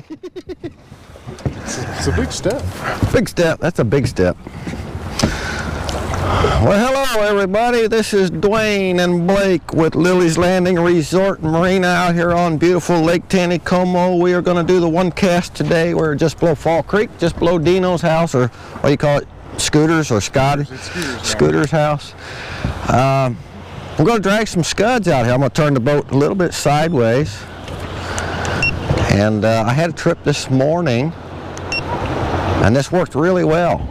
It's a big step. Big step. That's a big step. Well, hello everybody. This is Duane and Blake with Lilley's Landing Resort and Marina out here on beautiful Lake Taneycomo. We are going to do the one cast today. We're just below Fall Creek, just below Dino's house, or what do you call it? Scooters or Scud? Scooter's house. We're going to drag some scuds out here. I'm going to turn the boat a little bit sideways. And I had a trip this morning, and this worked really well.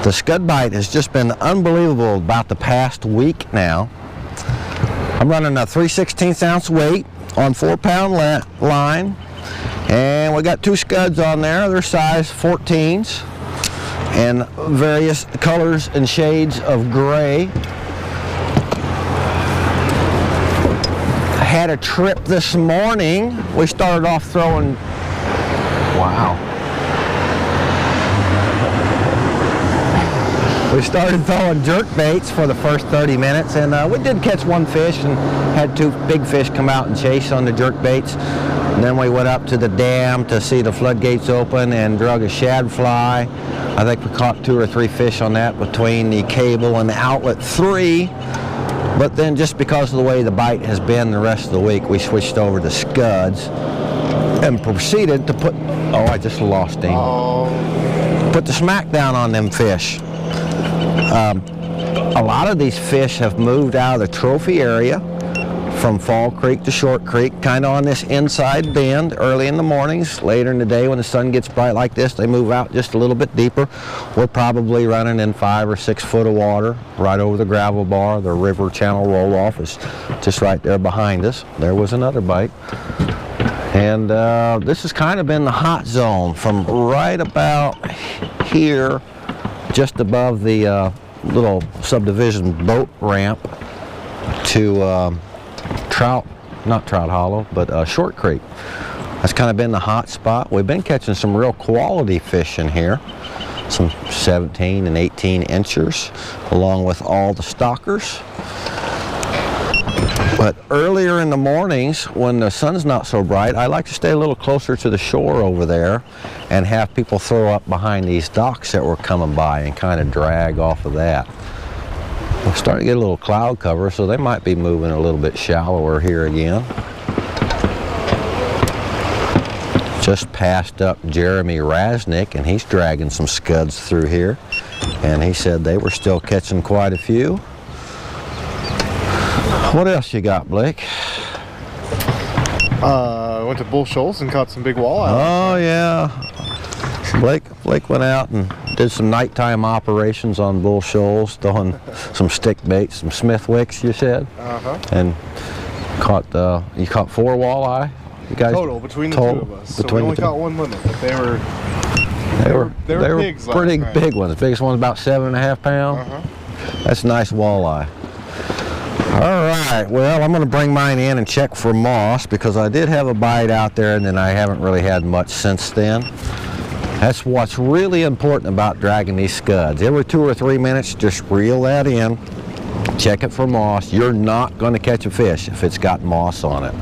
The scud bite has just been unbelievable about the past week now. I'm running a 3/16 ounce weight on 4-pound line, and we got 2 scuds on there. They're size 14s and various colors and shades of gray. I had a trip this morning. We started off throwing, wow. We started throwing jerk baits for the first 30 minutes, and we did catch 1 fish and had 2 big fish come out and chase on the jerk baits. And then we went up to the dam to see the floodgates open and drug a shad fly. I think we caught 2 or 3 fish on that between the cable and the outlet 3. But then just because of the way the bite has been the rest of the week, we switched over to scuds and proceeded to put, oh, I just lost him. Put the smack down on them fish. A lot of these fish have moved out of the trophy area from Fall Creek to Short Creek, kind of on this inside bend early in the mornings. Later in the day when the sun gets bright like this, they move out just a little bit deeper. We're probably running in 5 or 6 foot of water right over the gravel bar. The river channel roll-off is just right there behind us. There was another bite. And this has kind of been the hot zone from right about here, just above the little subdivision boat ramp to not Trout Hollow, but Short Creek. That's kind of been the hot spot. We've been catching some real quality fish in here, some 17 and 18 inchers, along with all the stockers. But earlier in the mornings, when the sun's not so bright, I like to stay a little closer to the shore over there and have people throw up behind these docks that were coming by and kind of drag off of that. We're starting to get a little cloud cover, so they might be moving a little bit shallower here again. Just passed up Jeremy Rasnick, and he's dragging some scuds through here. And he said they were still catching quite a few. What else you got, Blake? I went to Bull Shoals and caught some big walleye. Oh, yeah. Blake went out and did some nighttime operations on Bull Shoals, throwing some stick baits, some Smithwicks, you said? Uh-huh. And you caught 4 walleye? You guys total, between the 2 of us. So we only caught 1 limit, but they were pigs pretty big ones. The biggest one's about 7.5 pounds. Uh-huh. That's a nice walleye. All right, well, I'm going to bring mine in and check for moss because I did have a bite out there, and then I haven't really had much since then. That's what's really important about dragging these scuds. Every 2 or 3 minutes, just reel that in, check it for moss. You're not going to catch a fish if it's got moss on it.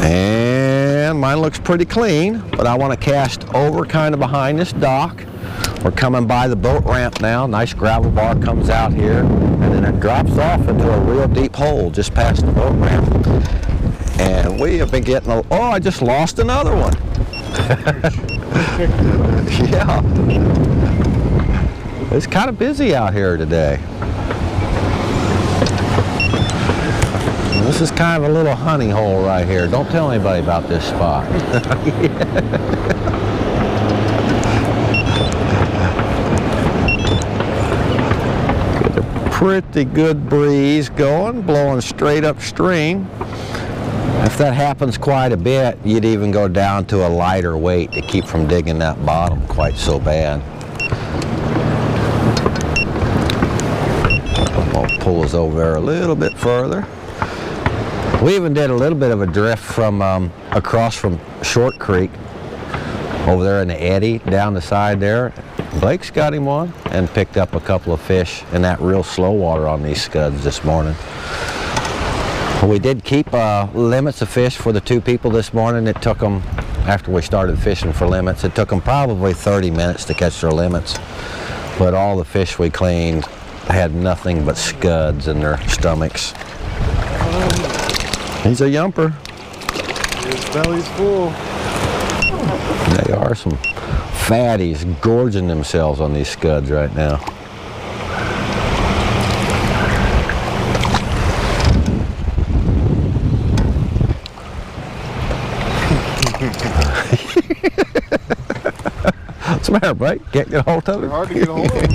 And mine looks pretty clean, but I want to cast over kind of behind this dock. We're coming by the boat ramp now. Nice gravel bar comes out here, and then it drops off into a real deep hole just past the boat ramp. And we have been getting oh, I just lost another one. Yeah. It's kind of busy out here today. This is kind of a little honey hole right here. Don't tell anybody about this spot. Get a pretty good breeze going, blowing straight upstream. If that happens quite a bit, you'd even go down to a lighter weight to keep from digging that bottom quite so bad. I'll pull us over there a little bit further. We even did a little bit of a drift from across from Short Creek over there in the eddy down the side there. Blake's got him on and picked up a couple of fish in that real slow water on these scuds this morning. We did keep limits of fish for the 2 people this morning. It took them after we started fishing for limits. It took them probably 30 minutes to catch their limits, but all the fish we cleaned had nothing but scuds in their stomachs. He's a yumper. His belly's full. They are some fatties gorging themselves on these scuds right now. What's the matter, Blake? Can't get a hold of it? They're hard to get a hold of them.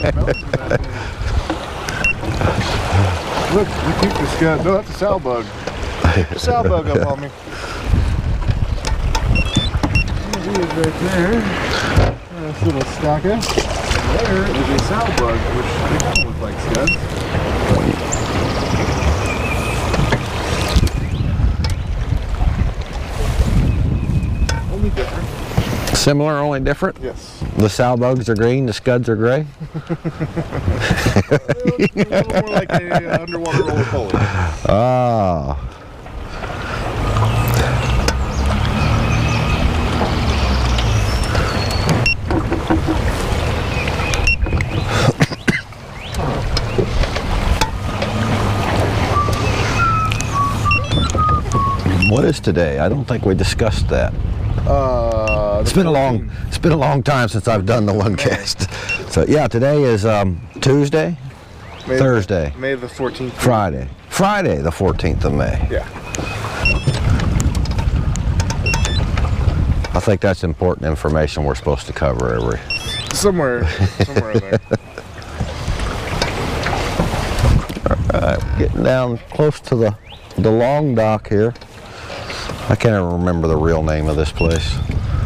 Look, you keep the scud. No, that's a sow bug. A sow bug up on me. He is right there. Nice little stocker. And there is a sow bug, which they kind of look like scuds. Only different. Similar, only different? Yes. The sow bugs are green, the scuds are gray? A little more like a underwater roller poly. Ah. What is today? I don't think we discussed that. It's been a long time since I've done the one cast. So yeah, today is Tuesday, Thursday, May the 14th. Friday the 14th of May. Yeah. I think that's important information we're supposed to cover every. Somewhere in there. All right, getting down close to the long dock here. I can't even remember the real name of this place.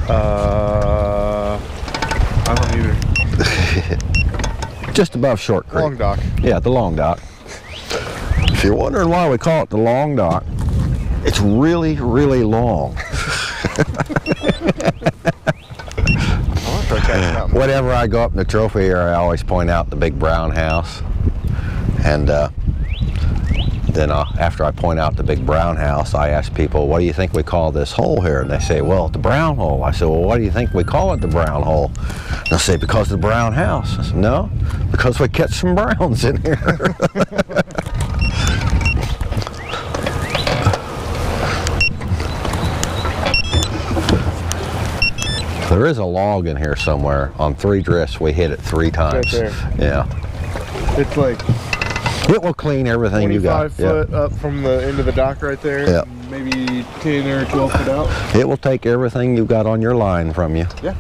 I don't either. Just above Short Creek. Long dock. Yeah, the long dock. If you're wondering why we call it the long dock, it's really, really long. Whenever I go up in the trophy area, I always point out the big brown house. And then after I point out the big brown house, I ask people, what do you think we call this hole here? And they say, well, the brown hole. I said, well, why do you think we call it the brown hole? And they'll say, because of the brown house. I said, no, because we catch some browns in here. There is a log in here somewhere. On 3 drifts, we hit it 3 times. Right there. Yeah. It's like it will clean everything you got. 25 foot up from the end of the dock right there. Yeah. Maybe 10 or 12 foot out. It will take everything you got on your line from you. Yeah.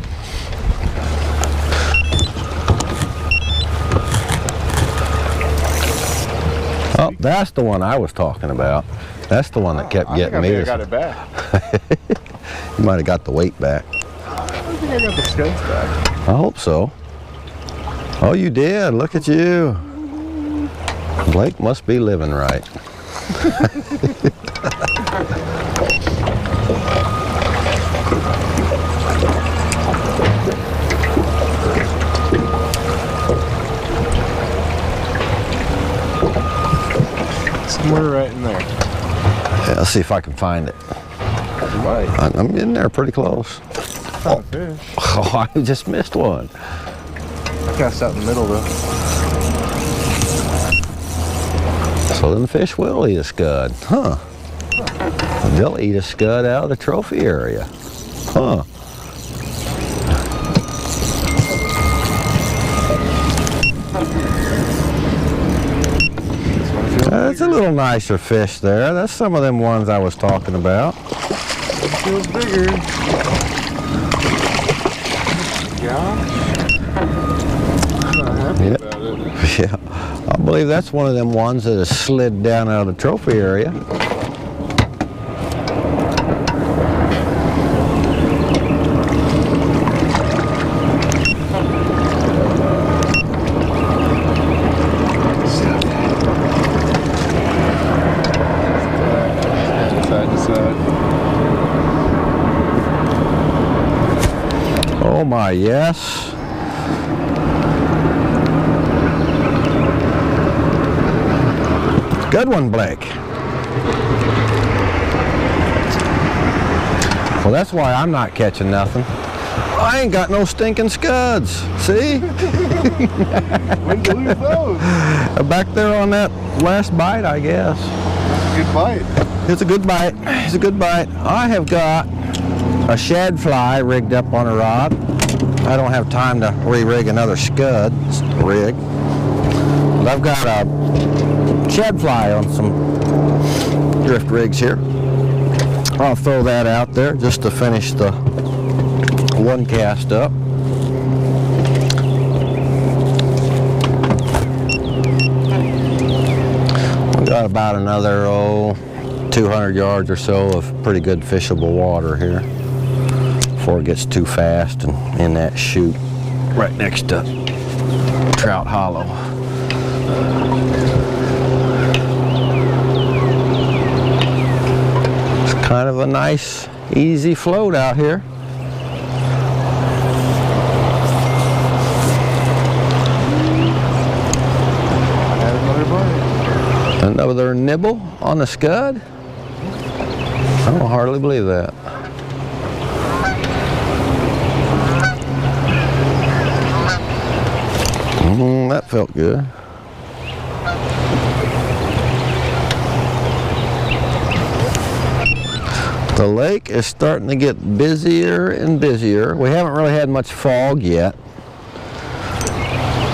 Oh, that's the one I was talking about. That's the one that kept getting me. I got it back. You might have got the weight back. I think I got the scuds back. I hope so. Oh, you did. Look at you. Blake must be living right. Somewhere right in there. Yeah, let's see if I can find it. You might. I'm in there pretty close. Found a fish. Oh, I just missed one. I cast out in the middle though. So then the fish will eat a scud. Huh. They'll eat a scud out of the trophy area. Huh. That's a little nicer fish there. That's some of them ones I was talking about. It feels bigger. Yeah. I'm not happy about it. Yeah. I believe that's one of them ones that has slid down out of the trophy area. Oh my, yes. Good one, Blake. Well, that's why I'm not catching nothing. I ain't got no stinking scuds. See? When did you lose those? Back there on that last bite, I guess. That's a good bite. It's a good bite. It's a good bite. I have got a shad fly rigged up on a rod. I don't have time to re-rig another scud rig. But I've got a shad fly on some drift rigs here. I'll throw that out there just to finish the one cast up. We got about another 200 yards or so of pretty good fishable water here before it gets too fast and in that chute right next to Trout Hollow. Kind of a nice, easy float out here. I had another bite. Another nibble on the scud? I don't hardly believe that. That felt good. The lake is starting to get busier and busier. We haven't really had much fog yet.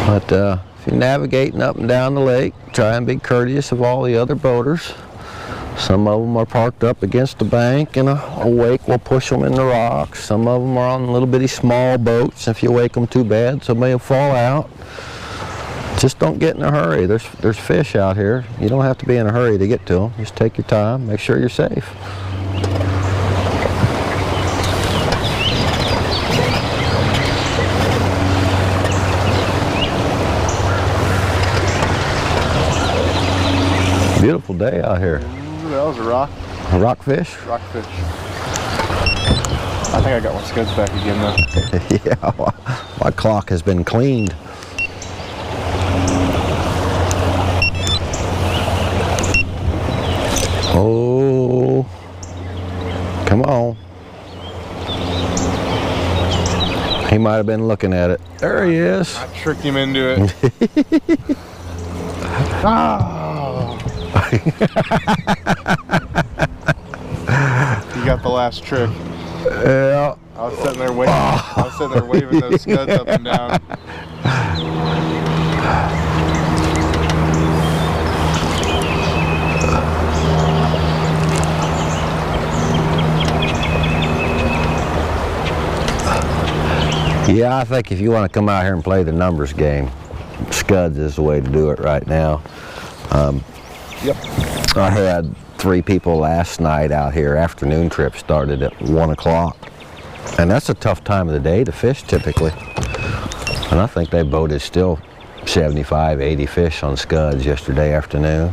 But if you're navigating up and down the lake, try and be courteous of all the other boaters. Some of them are parked up against the bank and a wake will push them in the rocks. Some of them are on little bitty small boats. If you wake them too bad, somebody will fall out. Just don't get in a hurry. There's fish out here. You don't have to be in a hurry to get to them. Just take your time, make sure you're safe. Beautiful day out here. That was a rock. A rockfish? Rockfish. I think I got my scuds back again though. Yeah, my clock has been cleaned. Oh, come on. He might have been looking at it. There he is. I tricked him into it. Oh. You got the last trick. Yeah. I was sitting there waving. I was sitting there waving those scuds up and down. Yeah, I think if you want to come out here and play the numbers game, scuds is the way to do it right now. Yep. I had 3 people last night out here. Afternoon trip started at 1 o'clock. And that's a tough time of the day to fish typically. And I think they boated still 75, 80 fish on scuds yesterday afternoon.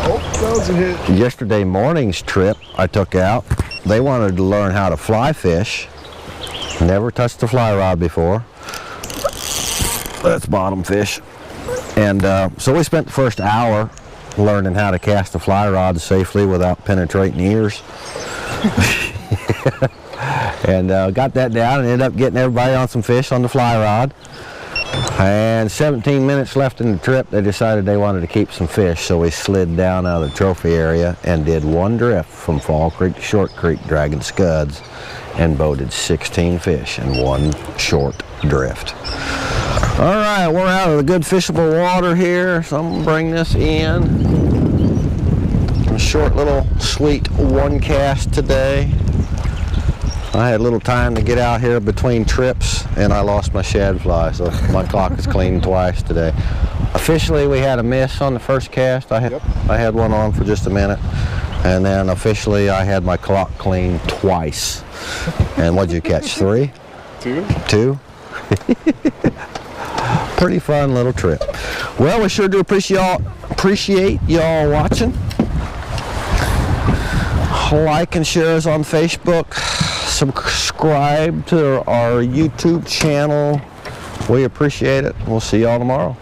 Oh, that was a hit. Yesterday morning's trip I took out, they wanted to learn how to fly fish. Never touched a fly rod before. That's bottom fish. And so we spent the first hour learning how to cast a fly rod safely without penetrating ears. And got that down and ended up getting everybody on some fish on the fly rod. And 17 minutes left in the trip, they decided they wanted to keep some fish, so we slid down out of the trophy area and did 1 drift from Fall Creek to Short Creek dragging scuds and boated 16 fish in 1 short drift. All right, we're out of the good fishable water here, so I'm gonna bring this in. A short little sweet 1 cast today. I had a little time to get out here between trips and I lost my shad fly, so my clock is clean twice today. Officially we had a miss on the first cast. I had one on for just a minute, and then officially I had my clock clean twice. And what'd you catch, 3? 2. 2? Pretty fun little trip. Well, we sure do appreciate y'all watching. Like and share us on Facebook. Subscribe to our YouTube channel. We appreciate it. We'll see y'all tomorrow.